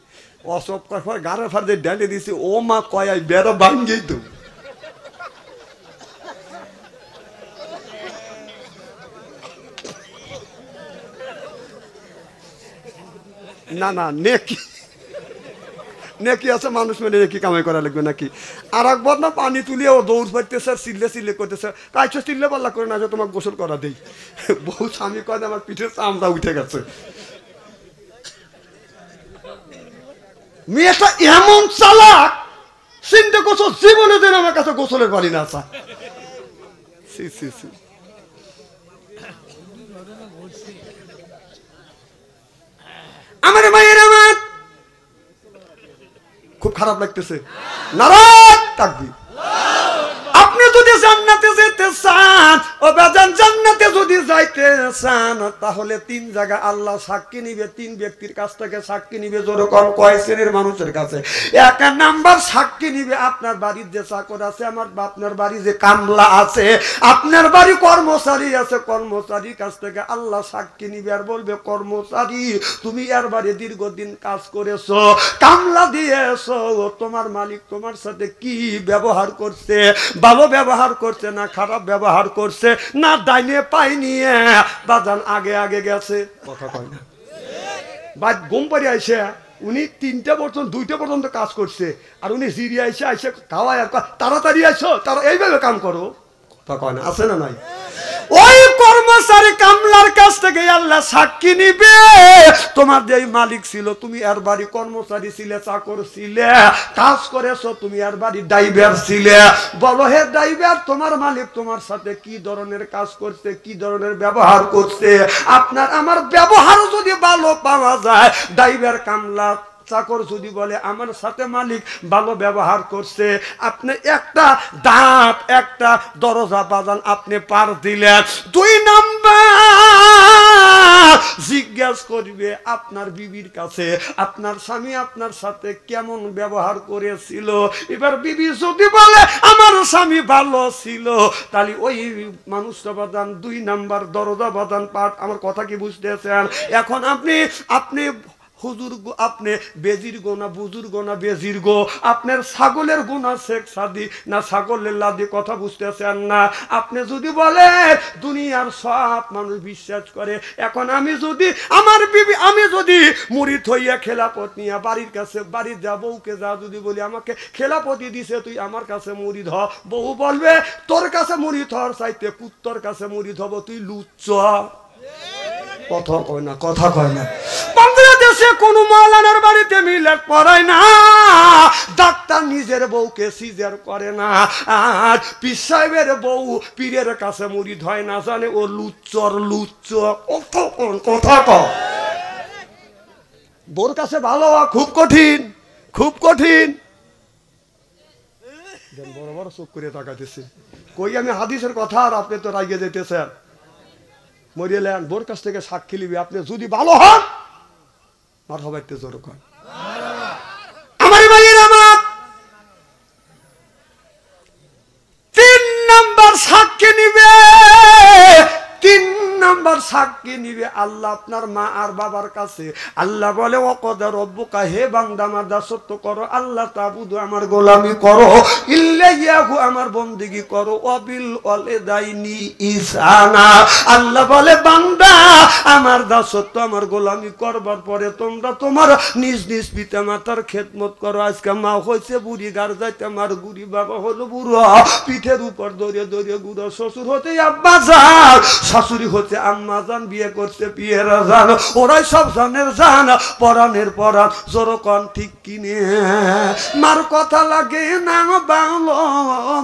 অসব করার গাড়া ফার দিয়ে ডালে দিছে। ও মা কয়, বেড়া ভাঙ্গেই তো। না না, নেকি নেকি আছে, মানুষ মানে নেকি কামাই করা লাগবে নাকি? আর একবার না পানি তুলিয়ে ও দৌড় পাইতেছে, আর চিল্লে চিল্লে করতেছে। কাইছো চিল্লে পাল্লা করে না, তোমাকে গোসল করা দেই। বহু স্বামী কয়, আমার পিঠের চামড়া উঠে গেছে। মেয়েটা এমন চালাক, চিন্তা করছো জীবনে দিন আমার কাছে গোসলের পানি না আসা। আমার মায়ের আমার খুব খারাপ লাগতেছে। নারাজ তাকবীর। আপনি যদি জান্নাতে যেতে চান, ও বাজান জান্নাতে যদি যাইতে চান, তাহলে 3 জায়গা আল্লাহ সাক্ষী নিবে, 3 ব্যক্তির কাছ থেকে সাক্ষী নিবে। যেরকম কয় শ্রেণীর মানুষের কাছে? 1 নাম্বার সাক্ষী নিবে আপনার বাড়ির যে চাকর আছে, আপনার বাড়ি যে কামলা আছে, আপনার বাড়ি কর্মচারী আছে, কর্মচারীর কাছ থেকে আল্লাহ সাক্ষী নিবে আর বলবে, কর্মচারী তুমি এর বাড়ি দীর্ঘদিন কাজ করেছো, কামলা দিয়েছো, তোমার মালিক তোমার সাথে কি ব্যবহার করছে, ভালো ব্যবহার করছে না খারাপ ব্যবহার করছে, না ডাইনে পাই নিয়ে বাজান আগে আগে গেছে, কথা কয় না। বাদ ঘুম পাড়ি আইসে উনি 3টা পর্যন্ত 2টা পর্যন্ত কাজ করছে, আর উনি জিরি আইসে আইসে খাওয়ায়, আর তাড়াতাড়ি আইসো, তারা এইভাবে কাম করো, কথা কয় না, আছে না নাই? ওই কর্মচারী কামলার কাছ থেকে আল্লাহ সাক্ষী নিবে, তোমার যে মালিক ছিল, তুমি এর বাড়ি কর্মচারী ছিলে, চাকর ছিলে, কাজ করেছো, তুমি এর বাড়ি ড্রাইভার ছিলে, বলো হে ড্রাইভার, তোমার মালিক তোমার সাথে কি ধরনের কাজ করছে, কি ধরনের ব্যবহার করছে, আপনার আমার ব্যবহার যদি ভালো পাওয়া যায়, ড্রাইভার কামলা চাকর যদি বলে আমার সাথে মালিক ভালো ব্যবহার করছে, আপনি একটা দাঁত একটা দরজা বাজান আপনি পার দিলেন। 2 নাম্বার জিজ্ঞাসা করবে আপনার বিবির কাছে, আপনার স্বামী আপনার সাথে কেমন ব্যবহার করেছিল। এবার বিবি যদি বলে আমার স্বামী ভালো ছিল, তাহলে ওই মানুষটা বাজান 2 নাম্বার দরজা বাজান পাঠ। আমার কথা কি বুঝতেছেন? এখন আপনি হুজুর গো আপনি বেজির গো না বুজুর্গ না বেজির গো, আপনার ছাগলের গুণা শেখ সাদি না ছাগলের লাদি, কথা বুঝতেছেন না? আপনি যদি বলেন দুনিয়ার সব মানুষ বিশ্বাস করে, এখন আমি যদি আমার বিবি আমি যদি মুরিদ হইয়া খেলাপত নিয়ে বাড়ির কাছে বাড়ির যা বউকে যা যদি বলি আমাকে খেলাপতি দিছে তুই আমার কাছে মুরিদ হ, বউ বলবে তোর কাছে মুরিদ হওয়ার চাইতে কুত্তর কাছে মুরিদ হব, তুই লুচ্চ। কথা কয় না, কথা কয় না। বাংলাদেশে কোন মাওলানার বাড়িতে মিলাদ পড়ায় না, ডাক্তার নিজের বউকে সিজার করে না, আর পীর সাহেবের বউ পীরের কাছে মুরিদ হয় না, জানে ও লুচ্চর লুচ্চ। কথা কয় বোর কাছে ভালো হওয়া খুব কঠিন, খুব কঠিন। বড় বড় চোখ করে তাকাইতেছে, কই আমি হাদিসের কথা আর আপনি তো রাগিয়ে যেতেছেন। মরিয়েলেন বোর কাছ থেকে সাক্ষী লিবি, আপনি যদি ভালো হন আর হবে একটু জোর কর। আমার ভাইয়ের আমার 3 নাম্বার সাক্ষী নিবে, 3 নাম্বার সাক্ষী নিবে আল্লাহ আপনার মা আর বাবার কাছে। আল্লাহ বলে ওয়াকাদা রব্বুকা, হে বান্দা আমার দাসত্ব করো, আল্লাহ তাবুদু আমার গোলামি করো, ইল্লাইয়াহু আমার বন্দেগী করো, ওয়াবিল ওয়ালিদাইনি ইহসানা। আল্লাহ বলে বান্দা আমার দাসত্ব আমার গোলামি করবার পরে তোমরা তোমার নিজ নিজ পিতা মাতার খেদমত করো। আজকে মা হয়েছে বুড়ি, গার যাইতে আমার গুড়ি, বাবা হলো বুড়ো, পিঠের উপর দৌড়ে দৌড়ে গুড়ো, শ্বশুর হতে আব্বা যান, শাশুড়ি হতে আম্মা জান, বিয়ে করছে পিয়েরা জান, ওরাই সব জানের জান, পরাণের পরাণ, জোরকন ঠিক কিনে। মার কথা লাগে না ভালো,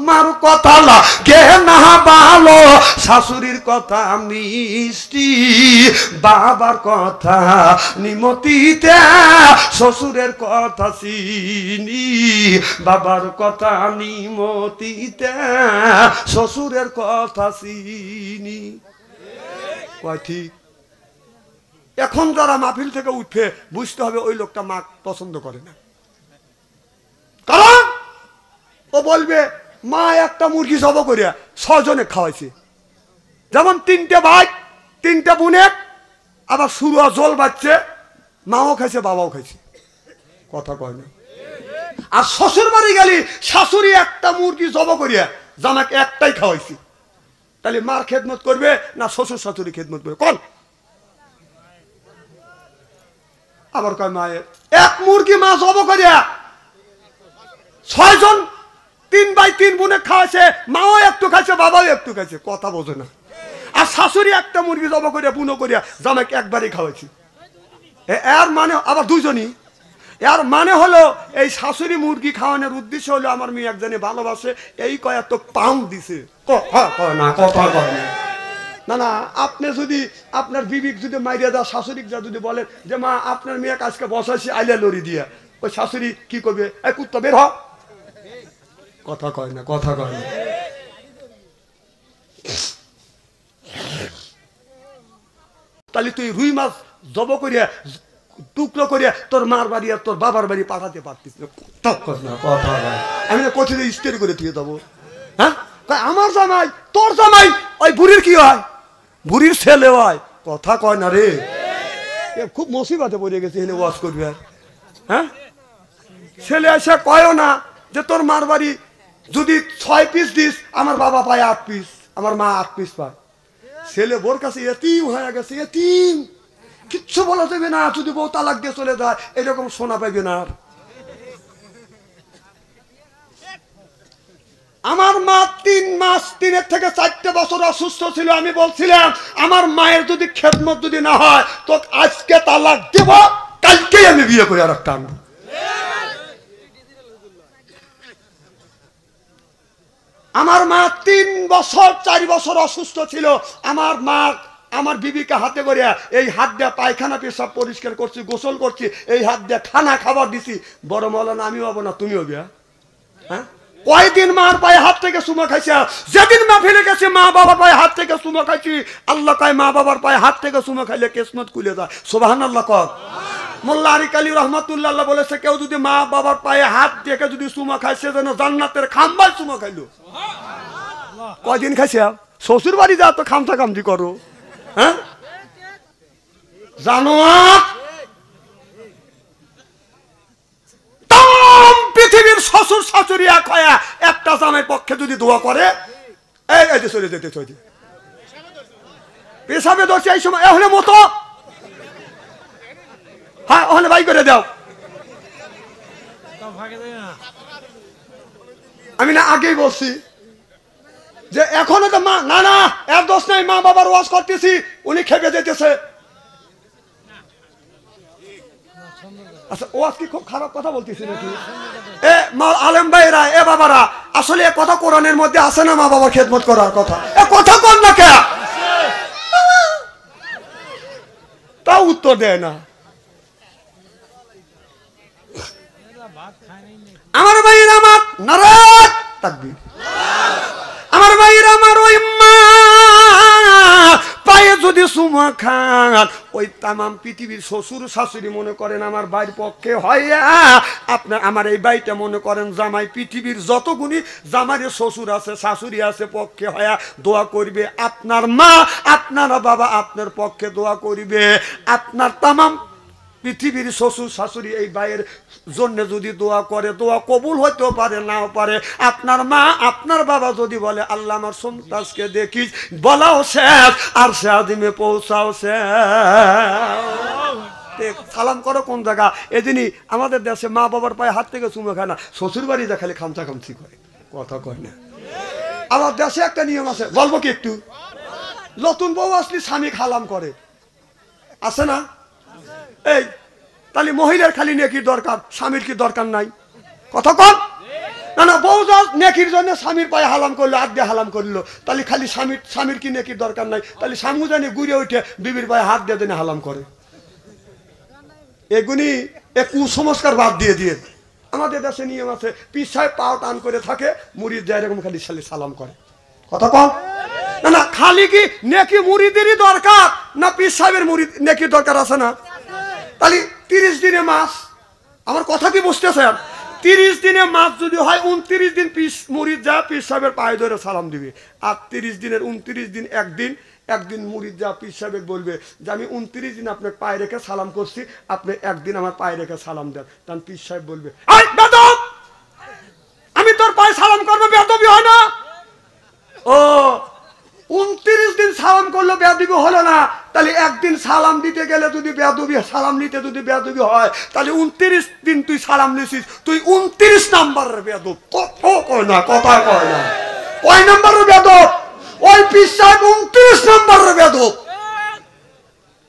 মার কথা লাগে না ভালো, শাশুড়ির কথা মিষ্টি, বাবার কথা নিমতিতে, শ্বশুরের কথা চিনি, বাবার কথা নিমতিতে, শ্বশুরের কথা চিনি। ঠিক এখন যারা মাহফিল থেকে উঠে বুঝতে হবে ওই লোকটা মা পছন্দ করে না, কারণ ও বলবে মা একটা মুরগি জব করিয়া 6 জনে খাওয়াইছে, যেমন 3টে ভাই 3টে বোনে, আবার সুরা জল বাচ্চে, মাও খাইছে বাবাও খাইছে। কথা কয় না। আর শ্বশুর বাড়ি গেলি শাশুড়ি একটা মুরগি জব করিয়া জামাকে একটাই খাওয়াইছি, তাহলে মার খেদমত করবে না শ্বশুর শাশুড়ি খেদমত করবে? কোন? আবার কয় মায়ের এক মুরগি মা জব করিয়া 6 জন 3 ভাই 3 বোনে খাওয়াছে, মাও একটু খাইছে বাবাও একটু খাইছে, কথা বোঝে না। আর শাশুড়ি একটা মুরগি জব করিয়া বুনো করিয়া জামাইকে একবারই খাওয়াইছি, এর মানে আবার 2 জনই। এর মানে হলো এই শাশুড়ি মুরগি খাওয়ানোর উদ্দেশ্য হলো আমার মেয়ে একজনে ভালোবাসে, এই কয় তো পাউন্ড দিছে। কথা কয় না, কথা কয় না। না না, আপনি যদি আপনার বিবিক যদি মাইরিয়া দা শাশুড়ি যা যদি বলেন যে মা আপনার মেয়ে আজকে বসাইছি আইলা লড়ি দিয়া, ওই শাশুড়ি কি করবে? এই কুত্তা বের হ। কথা কয় না, কথা কয় না। তাহলে তুই রুই মাছ জব করিয়া টুকরো করিয়া তোর মার বাড়ি আর তোর বাবার বাড়ি পাঠাতে পারতিস না। আমি না কোথায় স্থির করে তুই যাবো? হ্যাঁ, আমার জামাই তোর জামাই ওই বুড়ির কি হয়? বুড়ির ছেলে হয়। কথা কয় না রে, খুব মুসিবতে পড়ে গেছে এনে ওয়াজ করবি। আর হ্যাঁ, ছেলে এসে কয়ও না যে তোর মার বাড়ি যদি 6 পিস দিস আমার বাবা পায় 8 পিস, আমার মা 8 পিস পায়। ছেলে বোর কাছে এতিম হয়ে গেছে, এতিম, কিচ্ছু বলা যাবে না, যদি বউ তালাক দিয়ে চলে যায় এরকম শোনা পাইবে না। আমার মা 3 মাস 3 থেকে 4 বছর অসুস্থ ছিল। আমি বলছিলাম আমার মায়ের যদি খেদমত যদি না হয় তো আজকে তালাক দেব, কালকেই আমি বিয়ে করে আর একটা আনবো। আমার মা 3 বছর 4 বছর অসুস্থ ছিল। আমার মা আমার বিবিকে হাতে করে এই হাত দিয়ে পায়খানা পেশাব পরিষ্কার করছি, গোসল করছি, এই হাত দিয়ে খানা খাবার দিছি। বড় মৌলানা আমি হবো না তুমি হবি? হ্যাঁ, কয়দিন মার পায়ে হাত থেকে চুমা খাইছে? যেদিন মা ফেলে গেছে মা বাবার পায়ে হাত থেকে চুমা খাইছি। আল্লাহ কয় মা বাবার পায়ে হাত থেকে চুমা খাইলে কিসমত খুলে যায়। সুবহানাল্লাহ কর। মোল্লা আরিক আলী রহমাতুল্লাহ বলেছে কেউ যদি মা বাবার পায়ে হাত দিয়ে যদি চুমা খাইছে যেন জান্নাতের খাম্বায় চুমা খাইলো। কয়দিন খাইছে? শ্বশুর বাড়ি যা তো খামচা খামচি করো। হ্যাঁ, জানো শ্বশুর শাশুড়ি এক হয়ে একটা জামাই পক্ষে যদি দোয়া করে, এই যে চলে যেতে চলে পেশাবে দোষে এই সময় এহলে মতো, হ্যাঁ ওখানে বাই করে দাও। আমি না আগেই বলছি যে এখনো তো মা না না এর দোষ নাই, মা বাবার ওয়াজ করতেছি উনি খেপে যেতেছে। আচ্ছা ওয়াজ কি খুব খারাপ কথা বলতেছি নাকি? এ মা আলেম ভাইরা, এ বাবারা, আসলে এ কথা কোরআনের মধ্যে আছে না মা বাবার খেদমত করার কথা? এ কথা কোন না কে? তাও উত্তর দেয় না। আমার ভাইয়ের আমার নারায়ণ তাকবীর, আমার ভাইয়ের আমার ওই মা পায়ে যদি সুমা খান, ওই তামাম পৃথিবীর শ্বশুর শাশুড়ি মনে করেন আমার ভাইয়ের পক্ষে হয়, আপনার আমার এই ভাইটা মনে করেন জামাই, পৃথিবীর যতগুলি জামাইয়ের শ্বশুর আছে শাশুড়ি আছে পক্ষে হয় দোয়া করবে। আপনার মা আপনার বাবা আপনার পক্ষে দোয়া করবে। আপনার তামাম পৃথিবীর শ্বশুর শাশুড়ি এই ভাইয়ের জন্য যদি দোয়া করে, দোয়া কবুল হইতেও পারে নাও পারে। আপনার মা আপনার বাবা যদি বলে আল্লাহ আমার সন্তানকে দেখিস, বলাও শেষ আর সে আদিমে পৌঁছাও শেষ। সালাম করো কোন জায়গা? এদিনই আমাদের দেশে মা বাবার পায়ে হাত থেকে চুমো খায় না, শ্বশুর বাড়িতে খালি খামচা খামচি করে, কথা কয় না। আমার দেশে একটা নিয়ম আছে, বলবো কি একটু? নতুন বউ আসলে স্বামী খালাম করে, আছে না? এই তাহলে মহিলার খালি নেকির দরকার, স্বামীর কি দরকার নাই? কথা কম না না, বউ নেকির জন্য স্বামীর পায়ে হালাম করলো, হাত দিয়ে হালাম করলো, তাহলে খালি স্বামীর কি নেকির দরকার নাই? তাহলে স্বামী জানি ঘুরে উঠে বিবির পায়ে হাত দিয়ে দিনে হালাম করে। এগুনি এ কুসংস্কার বাদ দিয়ে দিয়ে আমাদের দেশে নিয়ম আছে, পীর সাহেব পাও টান করে থাকে, মুরিদ যায় এরকম খালি সালাম করে। কথা কম না না, খালি কি নেকি মুরিদেরই দরকার না পীর সাহেবের মুরিদ নেকির দরকার আছে না? তাহলে 30 দিনে মাস, আমার কথা কি বুঝতেছেন? 30 দিনে মাস যদি হয় 29 দিন মুরিদ যা পীর সাহেবের পায়ে ধরে সালাম দিবে, আর 30 দিনের 29 দিন একদিন মুরিদ যা পীর সাহেব বলবে যে আমি 29 দিন আপনার পায়ে রেখে সালাম করছি, আপনি একদিন আমার পায়ে রেখে সালাম দেন। তখন পীর সাহেব বলবে আমি তোর পায়ে সালাম করবো, বেয়াদবি হয় না? ও 29 দিন সালাম করলো বেয়াদবি হলো না, তাহলে একদিন সালাম দিতে গেলে যদি বেয়াদবি, সালাম নিতে যদি বেয়াদবি হয়, তাহলে 29 দিন তুই সালাম নিছিস, তুই 29 নাম্বারের বেয়াদব। কথা কয় না, কথা কয় না, কয় নাম্বারের বেয়াদব? ওই পীর সাহেব 29 নাম্বারের বেয়াদব।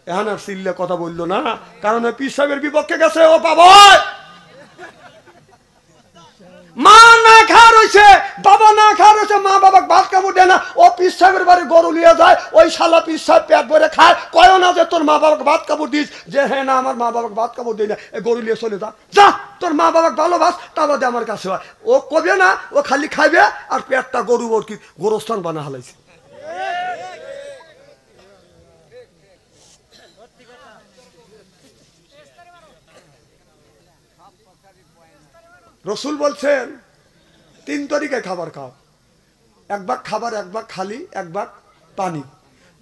এখন আর সিল্লে কথা বললো না, কারণ ওই পীর সাহেবের বিপক্ষে গেছে। ও বাবা, মা না খাওয়া রয়েছে, বাবা না খাওয়া রয়েছে, মা বাবা ভাত কাপড় দেয় না, ও পীর সাহেবের বাড়ি গরু লিয়ে যায়, ওই শালা পীর সাহেব পেট ভরে খায়, কয় না যে তোর মা বাবাকে ভাত কাপড় দিস, যে হ্যাঁ না আমার মা বাবাকে ভাত কাপড় দিই না, গরু লিয়ে চলে যা তোর মা বাবাকে ভালোবাস, তা বাদে আমার কাছে হয়। ও কবে না, ও খালি খাইবে আর পেটটা গরু ওর কি গোরস্থান বানা হালাইছে। রসুল বলছেন 3 তরিকায় খাবার খাও, এক ভাগ খাবার, এক ভাগ খালি, এক ভাগ পানি।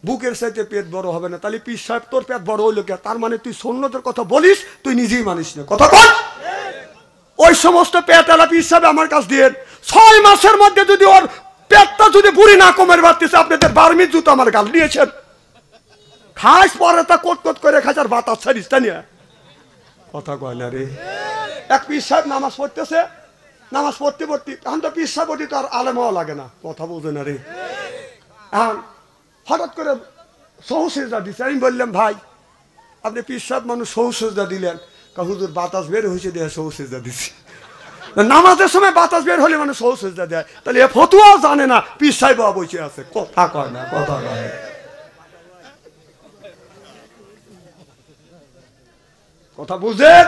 বুকের সাথে পেট বড় হবে না। তাহলে পীর সাহেব তোর পেট বড় হইলো কে? তার মানে তুই সুন্নতের কথা বলিস, তুই নিজেই মানিস না। কথা বল। ওই সমস্ত পেটওয়ালা পীর সাহেব আমার কাছ দিয়ে 6 মাসের মধ্যে যদি ওর পেটটা যদি বুড়ি না কমের বাড়তেছে, আপনাদের বার্মির জুতো আমার গাল দিয়েছেন, খাস পরে তা কোট কোট করে খাস আর বাতাস ছাড়িস তা নিয়ে। কথা কয় না রে। এক পীর সাহেব নামাজ পড়তেছে, নামাজ পড়তে পড়তে এখন তো পীর সাহেব তো আর আলেমাও লাগে না, কথা বোঝে না রে। এখন হঠাৎ করে সহসেজদা দিচ্ছে। আমি বললাম ভাই আপনি পীর সাহেব মানুষ সহসেজদা দিলেন, হুজুর বাতাস বের হয়েছে দেয় সহসেজদা দিচ্ছি। নামাজের সময় বাতাস বের হলে মানুষ সহসেজদা দেয়, তাহলে এ ফতুয়াও জানে না, পীর সাহেব বসে আছে। কথা কয় না, কথা কয়, কথা বুঝেন।